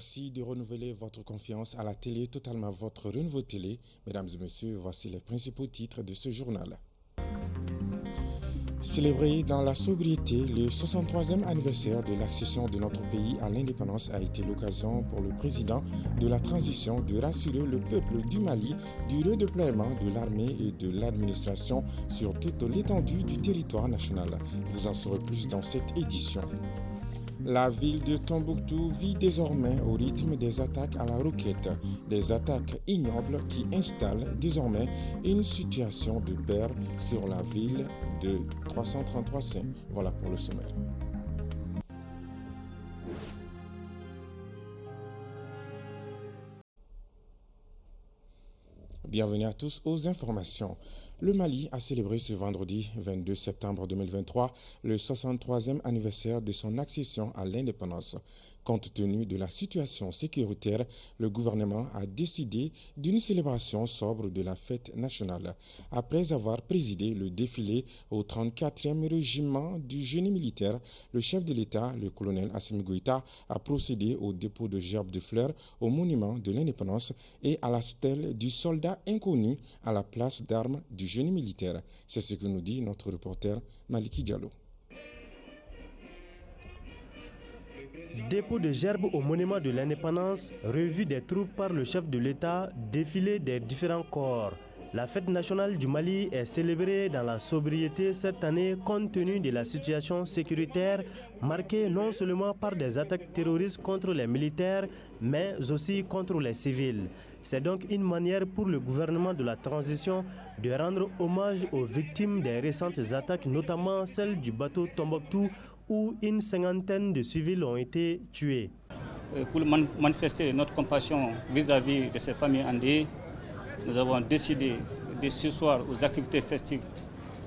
Merci de renouveler votre confiance à la télé, totalement votre renouveau télé. Mesdames et messieurs, voici les principaux titres de ce journal. Célébré dans la sobriété, le 63e anniversaire de l'accession de notre pays à l'indépendance a été l'occasion pour le président de la transition de rassurer le peuple du Mali du redéploiement de l'armée et de l'administration sur toute l'étendue du territoire national. Vous en saurez plus dans cette édition. La ville de Tombouctou vit désormais au rythme des attaques à la roquette, des attaques ignobles qui installent désormais une situation de paix sur la ville de 333-5. Voilà pour le sommaire. Bienvenue à tous aux informations. Le Mali a célébré ce vendredi 22 septembre 2023 le 63e anniversaire de son accession à l'indépendance. Compte tenu de la situation sécuritaire, le gouvernement a décidé d'une célébration sobre de la fête nationale. Après avoir présidé le défilé au 34e régiment du génie militaire, le chef de l'État, le colonel Assimi Goïta, a procédé au dépôt de gerbes de fleurs au monument de l'indépendance et à la stèle du soldat inconnu à la place d'armes du génie militaire. C'est ce que nous dit notre reporter Maliki Diallo. Dépôt de gerbes au monument de l'indépendance, revue des troupes par le chef de l'État, défilé des différents corps. La fête nationale du Mali est célébrée dans la sobriété cette année compte tenu de la situation sécuritaire marquée non seulement par des attaques terroristes contre les militaires, mais aussi contre les civils. C'est donc une manière pour le gouvernement de la transition de rendre hommage aux victimes des récentes attaques, notamment celle du bateau Tombouctou où une cinquantaine de civils ont été tués. Pour manifester notre compassion vis-à-vis de ces familles endeuillées, nous avons décidé de ce soir aux activités festives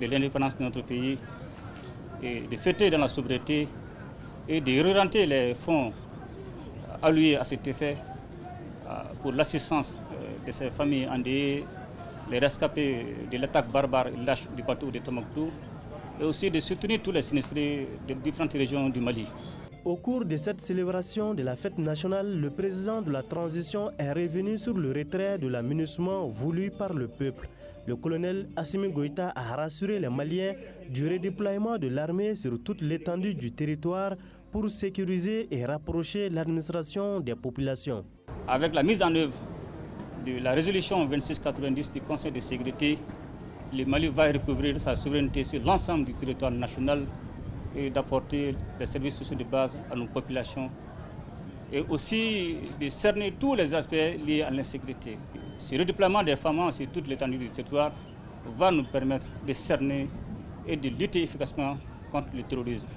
de l'indépendance de notre pays et de fêter dans la sobriété et de re-rentrer les fonds alloués à cet effet pour l'assistance de ces familles endeuillées, les rescapés de l'attaque barbare et lâche du bateau de Tombouctou et aussi de soutenir tous les sinistrés de différentes régions du Mali. Au cours de cette célébration de la fête nationale, le président de la transition est revenu sur le retrait de l'aménagement voulu par le peuple. Le colonel Assimi Goïta a rassuré les Maliens du redéploiement de l'armée sur toute l'étendue du territoire pour sécuriser et rapprocher l'administration des populations. Avec la mise en œuvre de la résolution 2690 du Conseil de sécurité, le Mali va recouvrir sa souveraineté sur l'ensemble du territoire national et d'apporter les services sociaux de base à nos populations et aussi de cerner tous les aspects liés à l'insécurité. Ce redéploiement des femmes sur toute l'étendue du territoire va nous permettre de cerner et de lutter efficacement contre le terrorisme.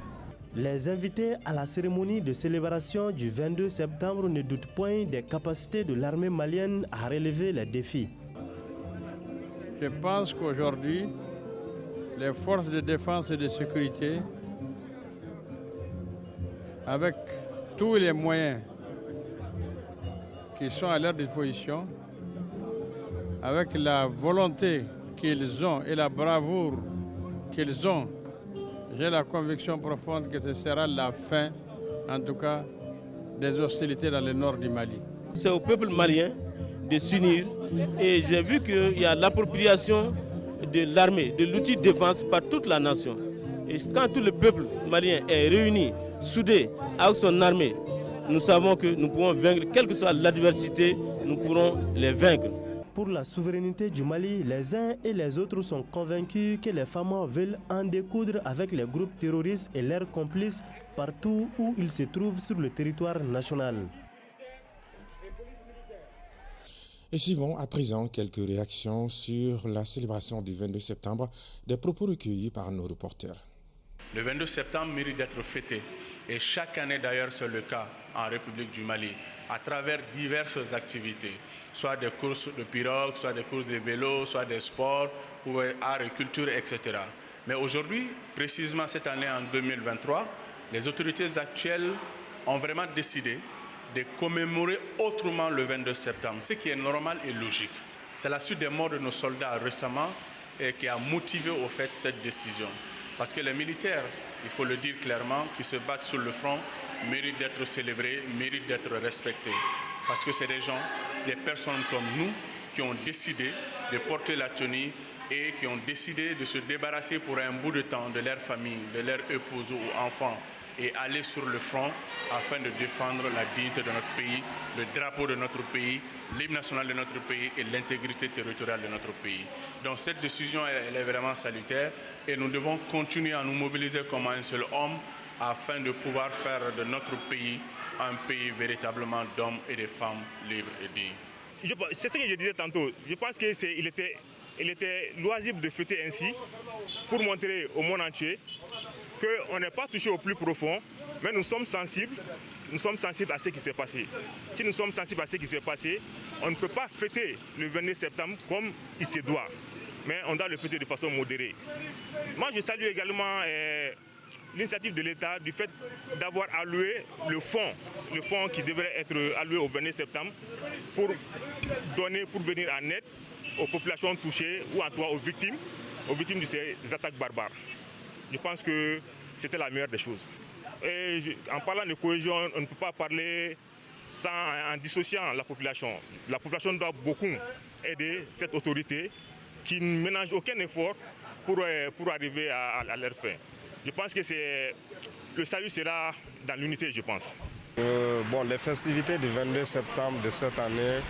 Les invités à la cérémonie de célébration du 22 septembre ne doutent point des capacités de l'armée malienne à relever les défis. Je pense qu'aujourd'hui, les forces de défense et de sécurité, avec tous les moyens qui sont à leur disposition, avec la volonté qu'ils ont et la bravoure qu'ils ont, j'ai la conviction profonde que ce sera la fin, en tout cas, des hostilités dans le nord du Mali. C'est au peuple malien de s'unir et j'ai vu qu'il y a l'appropriation de l'armée, de l'outil de défense par toute la nation. Et quand tout le peuple malien est réuni, soudé avec son armée, nous savons que nous pouvons vaincre, quelle que soit l'adversité, nous pourrons les vaincre. Pour la souveraineté du Mali, les uns et les autres sont convaincus que les femmes veulent en découdre avec les groupes terroristes et leurs complices partout où ils se trouvent sur le territoire national. Et suivons à présent quelques réactions sur la célébration du 22 septembre, des propos recueillis par nos reporters. Le 22 septembre mérite d'être fêté et chaque année d'ailleurs c'est le cas en République du Mali à travers diverses activités, soit des courses de pirogues, soit des courses de vélos, soit des sports, ou art et culture, etc. Mais aujourd'hui, précisément cette année en 2023, les autorités actuelles ont vraiment décidé de commémorer autrement le 22 septembre, ce qui est normal et logique. C'est la suite des morts de nos soldats récemment et qui a motivé au fait cette décision. Parce que les militaires, il faut le dire clairement, qui se battent sur le front, méritent d'être célébrés, méritent d'être respectés. Parce que c'est des gens, des personnes comme nous qui ont décidé de porter la tenue et qui ont décidé de se débarrasser pour un bout de temps de leur famille, de leur épouse ou enfants et aller sur le front afin de défendre la dignité de notre pays, le drapeau de notre pays, l'hymne national de notre pays et l'intégrité territoriale de notre pays. Donc cette décision, elle est vraiment salutaire et nous devons continuer à nous mobiliser comme un seul homme afin de pouvoir faire de notre pays un pays véritablement d'hommes et de femmes libres et dignes. C'est ce que je disais tantôt. Je pense qu'il était loisible de fêter ainsi pour montrer au monde entier qu'on n'est pas touché au plus profond, mais nous sommes sensibles à ce qui s'est passé. Si nous sommes sensibles à ce qui s'est passé, on ne peut pas fêter le 22 septembre comme il se doit, mais on doit le fêter de façon modérée. Moi, je salue également l'initiative de l'État du fait d'avoir alloué le fonds qui devrait être alloué au 22 septembre pour venir en aide aux populations touchées ou en tout cas aux victimes de ces attaques barbares. Je pense que c'était la meilleure des choses. Et en parlant de cohésion, on ne peut pas parler en dissociant la population. La population doit beaucoup aider cette autorité qui ne ménage aucun effort pour arriver à leur fin. Je pense que le salut sera dans l'unité, je pense. Les festivités du 22 septembre de cette année,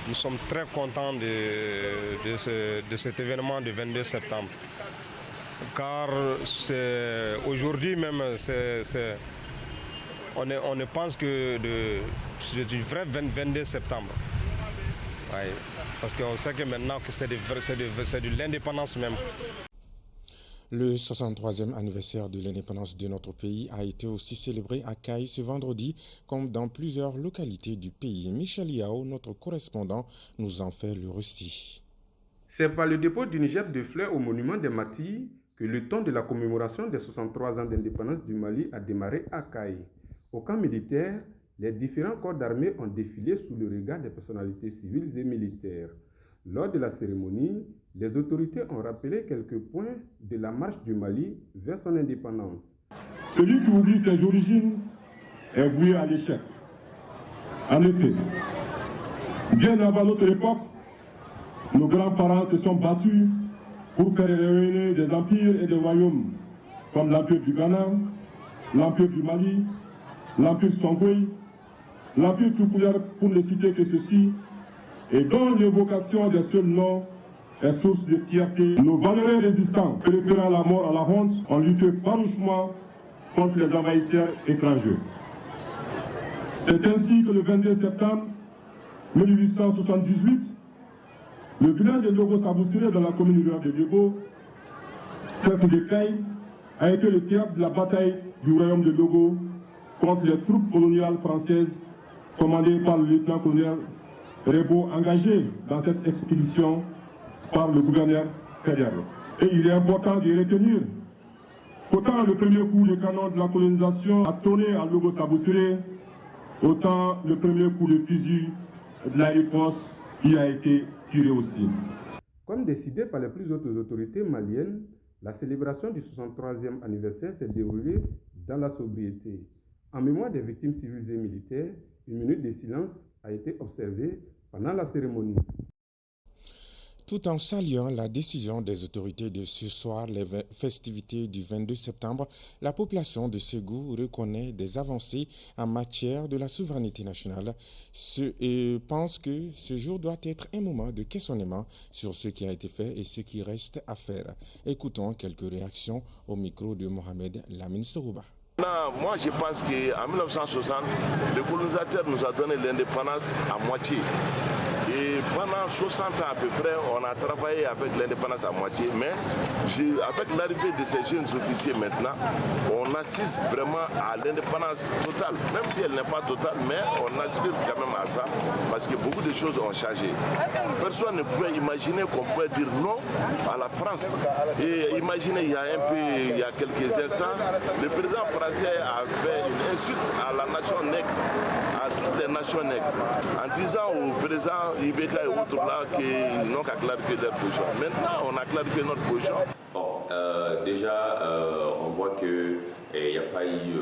nous sommes très contents de cet événement du 22 septembre. Car aujourd'hui même, on pense que c'est du vrai 22 septembre. Ouais, parce qu'on sait que maintenant que c'est de l'indépendance même. Le 63e anniversaire de l'indépendance de notre pays a été aussi célébré à Caille ce vendredi, comme dans plusieurs localités du pays. Michel Yao, notre correspondant, nous en fait le récit. C'est par le dépôt d'une gette de fleurs au monument des Martyrs que le temps de la commémoration des 63 ans d'indépendance du Mali a démarré à Caille. Au camp militaire, les différents corps d'armée ont défilé sous le regard des personnalités civiles et militaires. Lors de la cérémonie, les autorités ont rappelé quelques points de la marche du Mali vers son indépendance. Celui qui oublie ses origines est voué à l'échec. En effet, bien avant notre époque, nos grands-parents se sont battus pour faire rayonner des empires et des royaumes comme l'empire du Ghana, l'empire du Mali, l'empire Songwe, l'empire Toukouyar, pour ne citer que ceci, et dont l'évocation des seuls noms est source de fierté. Nos valeureux résistants, préférant la mort à la honte, ont lutté farouchement contre les envahisseurs étrangers. C'est ainsi que le 22 septembre 1878, le village de Logo-Saboussiré dans la commune rurale de Diogo, cercle de Caille, a été le théâtre de la bataille du royaume de Logo contre les troupes coloniales françaises commandées par le lieutenant-colonel Rebo, engagé dans cette expédition par le gouverneur fédéral. Et il est important de retenir qu'autant le premier coup de canon de la colonisation a tourné à Logo-Saboussiré, autant le premier coup de fusil de la riposte y a été tiré aussi. Comme décidé par les plus hautes autorités maliennes, la célébration du 63e anniversaire s'est déroulée dans la sobriété. En mémoire des victimes civiles et militaires, une minute de silence a été observée pendant la cérémonie. Tout en saluant la décision des autorités de ce soir les festivités du 22 septembre, la population de Ségou reconnaît des avancées en matière de la souveraineté nationale et pense que ce jour doit être un moment de questionnement sur ce qui a été fait et ce qui reste à faire. Écoutons quelques réactions au micro de Mohamed Lamine Sorouba. Moi, je pense qu'en 1960, le colonisateur nous a donné l'indépendance à moitié. Et pendant 60 ans à peu près, on a travaillé avec l'indépendance à moitié. Mais avec l'arrivée de ces jeunes officiers maintenant, on assiste vraiment à l'indépendance totale. Même si elle n'est pas totale, mais on aspire quand même à ça. Parce que beaucoup de choses ont changé. Personne ne pouvait imaginer qu'on pouvait dire non à la France. Et imaginez, il y a quelques instants, le président français a fait une insulte à la nation nègre, à toutes les nations nègres, en disant au président Ibeka et autres là qu'ils n'ont qu'à clarifier leur position. Maintenant, on a clarifié notre position. Bon, déjà, on voit qu'il n'y a pas eu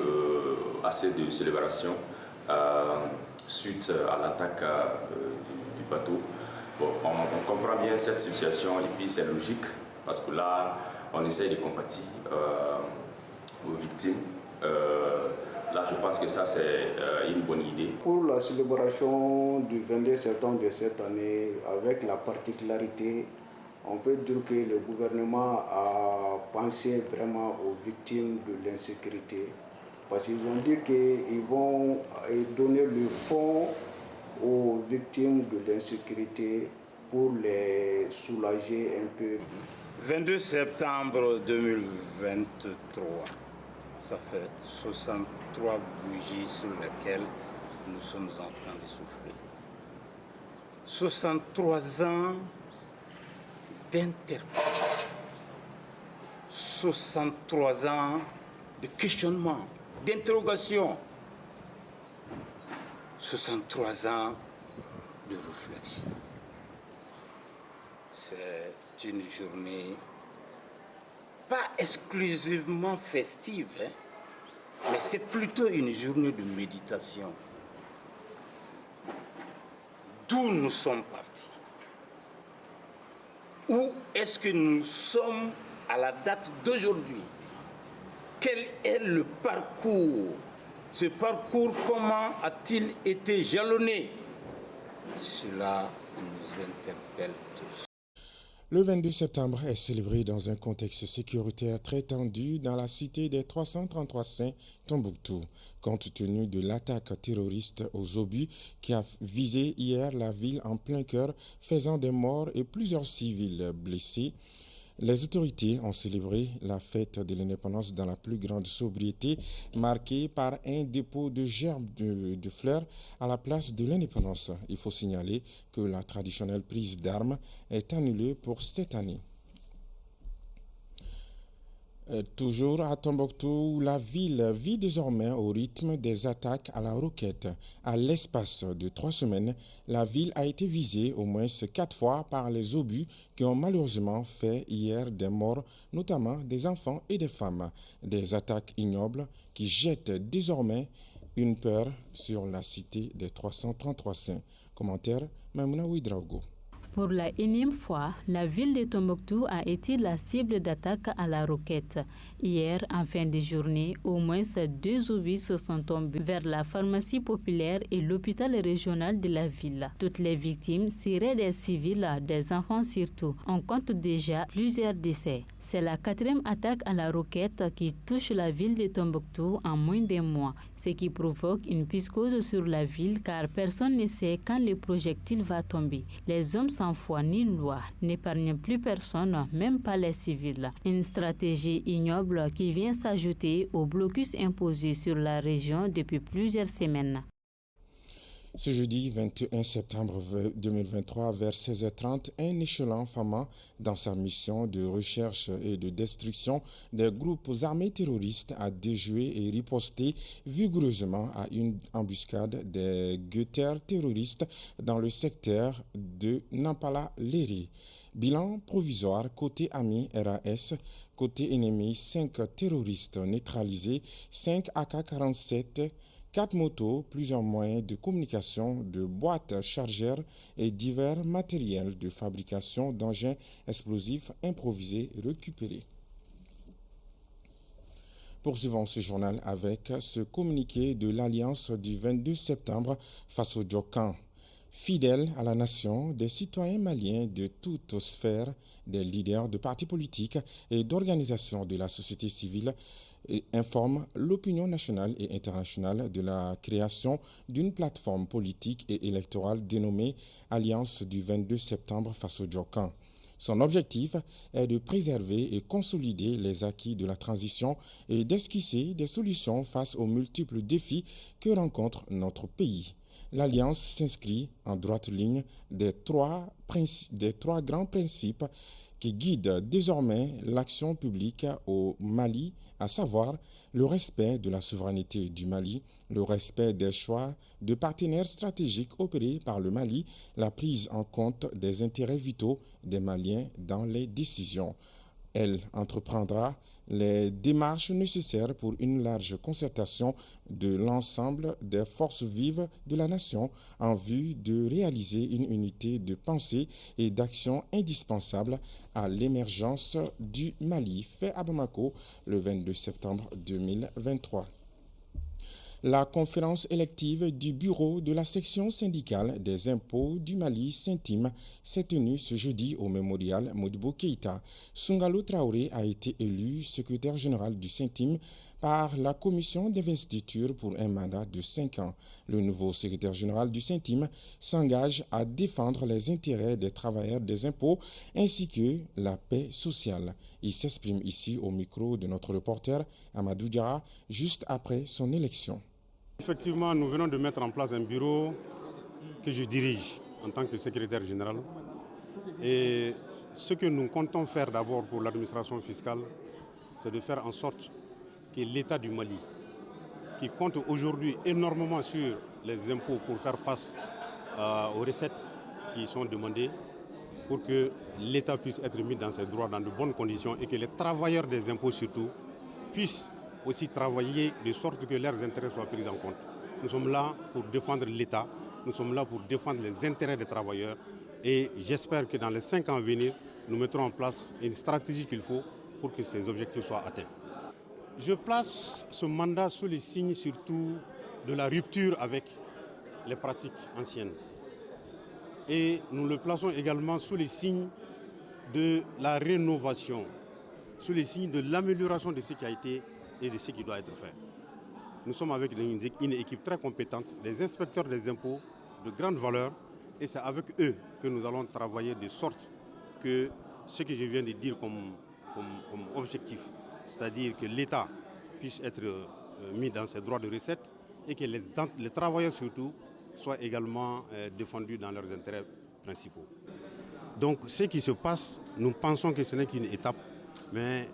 assez de célébration suite à l'attaque du bateau. Bon, on comprend bien cette situation et puis c'est logique parce que là, on essaye de compatir aux victimes. Là, je pense que ça, c'est une bonne idée. Pour la célébration du 22 septembre de cette année, avec la particularité, on peut dire que le gouvernement a pensé vraiment aux victimes de l'insécurité. Parce qu'ils ont dit qu'ils vont donner le fonds aux victimes de l'insécurité pour les soulager un peu. 22 septembre 2023, ça fait 63 bougies sur lesquelles nous sommes en train de souffler. 63 ans d'interpellation, 63 ans de questionnement, d'interrogation, 63 ans de réflexion. C'est une journée pas exclusivement festive, mais c'est plutôt une journée de méditation. D'où nous sommes partis? Où est-ce que nous sommes à la date d'aujourd'hui? Quel est le parcours? Ce parcours, comment a-t-il été jalonné? Cela nous interpelle tous. Le 22 septembre est célébré dans un contexte sécuritaire très tendu dans la cité des 333 Saints, Tombouctou, compte tenu de l'attaque terroriste aux obus qui a visé hier la ville en plein cœur, faisant des morts et plusieurs civils blessés. Les autorités ont célébré la fête de l'indépendance dans la plus grande sobriété, marquée par un dépôt de gerbes de fleurs à la place de l'indépendance. Il faut signaler que la traditionnelle prise d'armes est annulée pour cette année. Toujours à Tombouctou, la ville vit désormais au rythme des attaques à la roquette. À l'espace de 3 semaines, la ville a été visée au moins 4 fois par les obus qui ont malheureusement fait hier des morts, notamment des enfants et des femmes. Des attaques ignobles qui jettent désormais une peur sur la cité des 333 Saints. Commentaire, Maimouna Ouidraogo. Pour la énième fois, la ville de Tombouctou a été la cible d'attaques à la roquette. Hier, en fin de journée, au moins 2 obus se sont tombés vers la pharmacie populaire et l'hôpital régional de la ville. Toutes les victimes seraient des civils, des enfants surtout. On compte déjà plusieurs décès. C'est la 4e attaque à la roquette qui touche la ville de Tombouctou en moins d'un mois, ce qui provoque une psychose sur la ville car personne ne sait quand le projectile va tomber. Les hommes sans foi ni loi n'épargnent plus personne, même pas les civils. Une stratégie ignoble qui vient s'ajouter au blocus imposé sur la région depuis plusieurs semaines. Ce jeudi 21 septembre 2023, vers 16h30, un échelon fameux dans sa mission de recherche et de destruction des groupes armés terroristes a déjoué et riposté vigoureusement à une embuscade des guetteurs terroristes dans le secteur de Nampala-Léré. Bilan provisoire côté ami RAS, côté ennemi 5 terroristes neutralisés, 5 AK-47, 4 motos, plusieurs moyens de communication, de boîtes chargeurs et divers matériels de fabrication d'engins explosifs improvisés récupérés. Poursuivons ce journal avec ce communiqué de l'Alliance du 22 septembre face au Diokan. Fidèles à la nation, des citoyens maliens de toutes sphères, des leaders de partis politiques et d'organisations de la société civile informe l'opinion nationale et internationale de la création d'une plateforme politique et électorale dénommée Alliance du 22 septembre face au Diokan. Son objectif est de préserver et consolider les acquis de la transition et d'esquisser des solutions face aux multiples défis que rencontre notre pays. L'Alliance s'inscrit en droite ligne des trois grands principes qui guident désormais l'action publique au Mali, à savoir le respect de la souveraineté du Mali, le respect des choix de partenaires stratégiques opérés par le Mali, la prise en compte des intérêts vitaux des Maliens dans les décisions. Elle entreprendra les démarches nécessaires pour une large concertation de l'ensemble des forces vives de la nation en vue de réaliser une unité de pensée et d'action indispensable à l'émergence du Mali, fait à Bamako le 22 septembre 2023. La conférence élective du bureau de la section syndicale des impôts du Mali Saint-Im s'est tenue ce jeudi au mémorial Modibo Keïta. Sungalo Traoré a été élu secrétaire général du Saint-Im par la commission d'investiture pour un mandat de 5 ans. Le nouveau secrétaire général du Saint-Im s'engage à défendre les intérêts des travailleurs des impôts ainsi que la paix sociale. Il s'exprime ici au micro de notre reporter Amadou Diarra juste après son élection. Effectivement, nous venons de mettre en place un bureau que je dirige en tant que secrétaire général. Et ce que nous comptons faire d'abord pour l'administration fiscale, c'est de faire en sorte que l'État du Mali, qui compte aujourd'hui énormément sur les impôts pour faire face aux recettes qui sont demandées, pour que l'État puisse être mis dans ses droits dans de bonnes conditions et que les travailleurs des impôts surtout puissent aussi travailler de sorte que leurs intérêts soient pris en compte. Nous sommes là pour défendre l'État, nous sommes là pour défendre les intérêts des travailleurs et j'espère que dans les 5 ans à venir, nous mettrons en place une stratégie qu'il faut pour que ces objectifs soient atteints. Je place ce mandat sous les signes surtout de la rupture avec les pratiques anciennes. Et nous le plaçons également sous les signes de la rénovation, sous les signes de l'amélioration de ce qui a été et de ce qui doit être fait. Nous sommes avec une équipe très compétente, des inspecteurs des impôts de grande valeur, et c'est avec eux que nous allons travailler de sorte que ce que je viens de dire comme objectif, c'est-à-dire que l'État puisse être mis dans ses droits de recette et que les travailleurs surtout soient également défendus dans leurs intérêts principaux. Donc ce qui se passe, nous pensons que ce n'est qu'une étape. Mais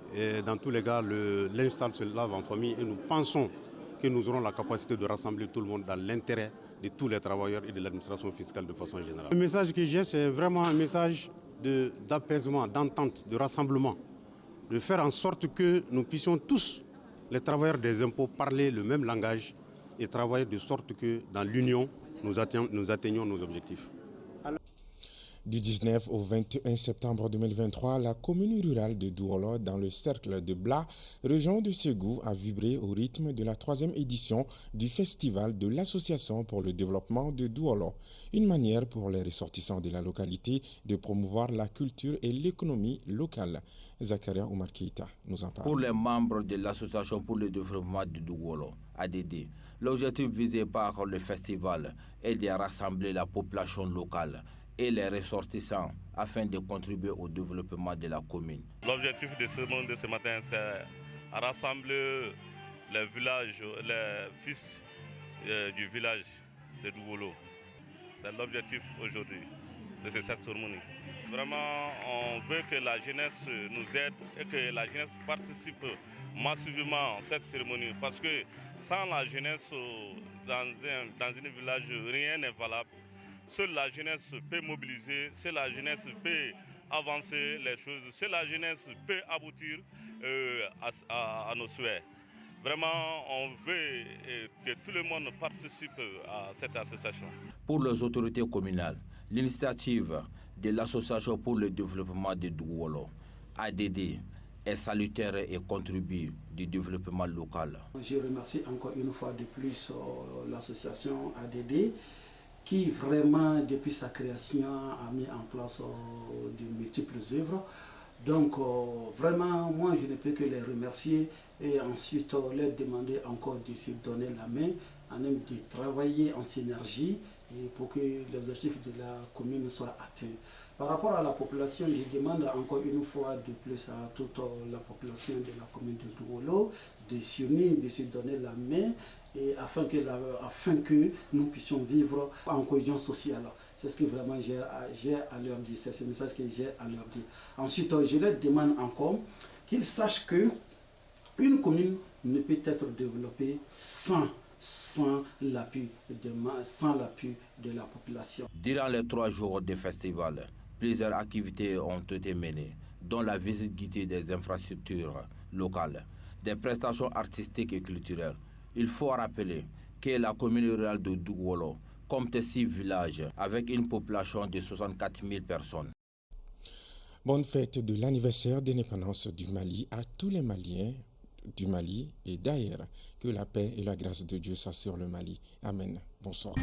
dans tous les cas, l'instant se lave en famille et nous pensons que nous aurons la capacité de rassembler tout le monde dans l'intérêt de tous les travailleurs et de l'administration fiscale de façon générale. Le message que j'ai, c'est vraiment un message d'apaisement, d'entente, de rassemblement, de faire en sorte que nous puissions tous, les travailleurs des impôts, parler le même langage et travailler de sorte que dans l'union, nous atteignions nos objectifs. Du 19 au 21 septembre 2023, la commune rurale de Douolo, dans le cercle de Bla, région de Ségou, a vibré au rythme de la 3e édition du festival de l'Association pour le développement de Douolo. Une manière pour les ressortissants de la localité de promouvoir la culture et l'économie locale. Zakaria Oumar Keïta nous en parle. Pour les membres de l'Association pour le développement de Douolo, ADD, l'objectif visé par le festival est de rassembler la population locale et les ressortissants afin de contribuer au développement de la commune. L'objectif de ce matin, c'est rassembler les villages, les fils du village de Douolo. C'est l'objectif aujourd'hui de cette cérémonie. Vraiment, on veut que la jeunesse nous aide et que la jeunesse participe massivement à cette cérémonie. Parce que sans la jeunesse dans un village, rien n'est valable. Seule la jeunesse peut mobiliser, seule la jeunesse peut avancer les choses, seule la jeunesse peut aboutir à nos souhaits. Vraiment, on veut que tout le monde participe à cette association. Pour les autorités communales, l'initiative de l'Association pour le développement de Douolo, ADD, est salutaire et contribue du développement local. Je remercie encore une fois de plus l'association ADD, qui vraiment, depuis sa création, a mis en place de multiples œuvres. Donc, vraiment, moi, je ne peux que les remercier et ensuite leur demander encore de se donner la main, en même de travailler en synergie et pour que les objectifs de la commune soient atteints. Par rapport à la population, je demande encore une fois de plus à toute la population de la commune de Douolo de s'unir, de se donner la main et afin que nous puissions vivre en cohésion sociale. C'est ce que vraiment j'ai à leur dire, c'est ce message que j'ai à leur dire. Ensuite, je leur demande encore qu'ils sachent qu'une commune ne peut être développée sans l'appui de la population. Durant les 3 jours de festival, plusieurs activités ont été menées. dont la visite guidée des infrastructures locales, des prestations artistiques et culturelles. Il faut rappeler que la commune rurale de Douguolo compte 6 villages avec une population de 64 000 personnes. Bonne fête de l'anniversaire d'indépendance du Mali à tous les Maliens du Mali et d'ailleurs. Que la paix et la grâce de Dieu soient sur le Mali. Amen. Bonsoir.